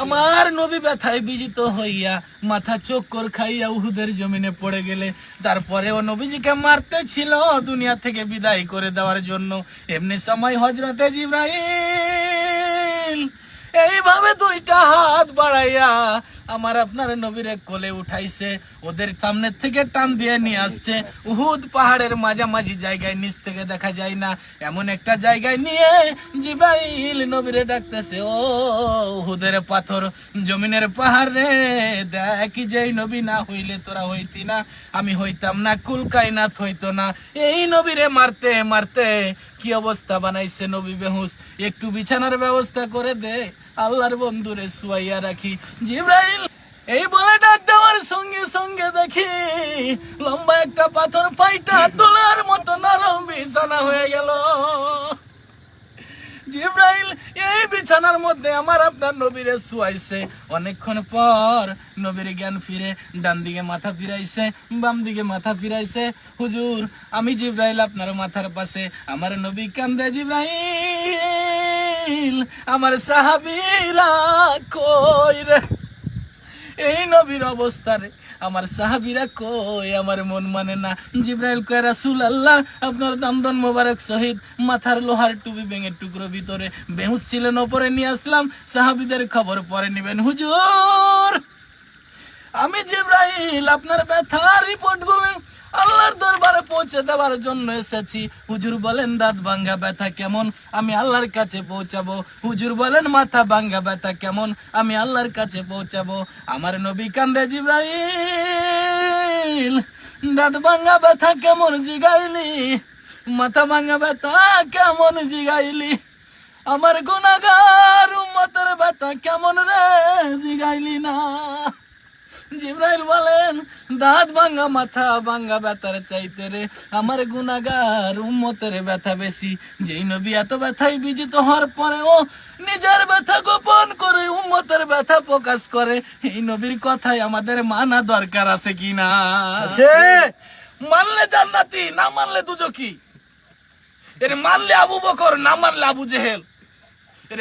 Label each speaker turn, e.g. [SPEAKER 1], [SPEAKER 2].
[SPEAKER 1] আমার নবী ব্যথায় বিজিত হইয়া মাথা চক্কর খাইয়া উহুদের জমিনে পড়ে গেলে তারপরেও নবীজিকে মারতে ছিল দুনিয়া থেকে বিদায় করে দেওয়ার জন্য। এমনি সময় হযরতে জিবরাইল এইভাবে দুইটা হাত বাড়াইয়া আমার আপনার নবীরে কোলে উঠাইছে, ওদের সামনে থেকে টান দিয়ে নিয়ে আসছে উহুদ পাহাড়ের মাঝামাঝি জায়গায়, নিচ থেকে দেখা যায় না এমন একটা জায়গায় নিয়ে জিবরাইল নবীরে ডাকতেছে, ও উহুদের পাথর জমিনের পাহাড় রে, দেখি যেই নবী না হইলে তোরা হইতি না, আমি হইতাম না, কুল কায়নাত হইতো না। এই নবীরে মারতে মারতে কি অবস্থা বানাইছে নবী বেহুশ, একটু বিছানার ব্যবস্থা করে দে, আল্লাহর বন্ধুরে শুয়াইয়া রাখি। জিবরাইল এই বলে ডাক দেওয়ার সঙ্গে সঙ্গে দেখি লম্বা একটা পাথর পাইটা তোলার মতো নরম বিছানা হয়ে গেল। জিবরাইল এই বিছানার মধ্যে আমার আপনার নবীরে শুয়াইছে। অনেকক্ষণ পর নবীর জ্ঞান ফিরে, ডান দিকে মাথা ফিরাইছে, বাম দিকে মাথা ফিরাইছে। হুজুর আমি জিবরাইল আপনার মাথার পাশে। আমার নবী কান্দে, জিবরাইল আমার সাহাবীরা কই রে, এই নবীর অবস্থা রে, আমার সাহাবীরা কই, আমার মন মানে না। জিবরাইল কয়, রাসূলুল্লাহ আপনার দামদন মোবারক শহীদ, মাথার লোহার টুপি ভেঙে টুকরো ভিতরে, বেহুশ ছিলেন, ওপরে নিয়ে আসলাম, সাহাবীদের খবর পরে নেবেন। হুজুর আমি জিবরাইল আপনার ব্যথার রিপোর্ট গুলো আল্লাহর দরবারে পৌঁছে দেওয়ার জন্য এসেছি। হুজুর বলেন দাঁত ভাঙ্গা ব্যথা কেমন, আমি আল্লাহর কাছে পৌঁছাবো। হুজুর বলেন মাথা ভাঙ্গা ব্যথা কেমন, আমি আল্লাহর কাছে পৌঁছাবো। আমার নবী কান্দে, জিবরাইল দাঁত ভাঙ্গা ব্যথা কেমন জিগাইলি, মাথা ভাঙ্গা ব্যথা কেমন জিগাইলি, আমার গুনাহগার উম্মতের ব্যথা কেমন রে জিগাইলি না। জিবরাইল বলেন দাঁত ভাঙ্গা মাথা ভাঙ্গা ব্যথার চাইতে রে আমার গুনাহগার উম্মতের ব্যথা বেশি। যেই নবী এত ব্যথায় বিজিত হওয়ার পরেও নিজের ব্যথা গোপন করে উম্মতের ব্যথা প্রকাশ করে, এই নবীর কথাই আমাদের মানা দরকার আছে কিনা? মানলে জান্নাতি, না মানলে দুজকি। এর মানলে আবু বকর, না মানলে আবু জেহেল। এর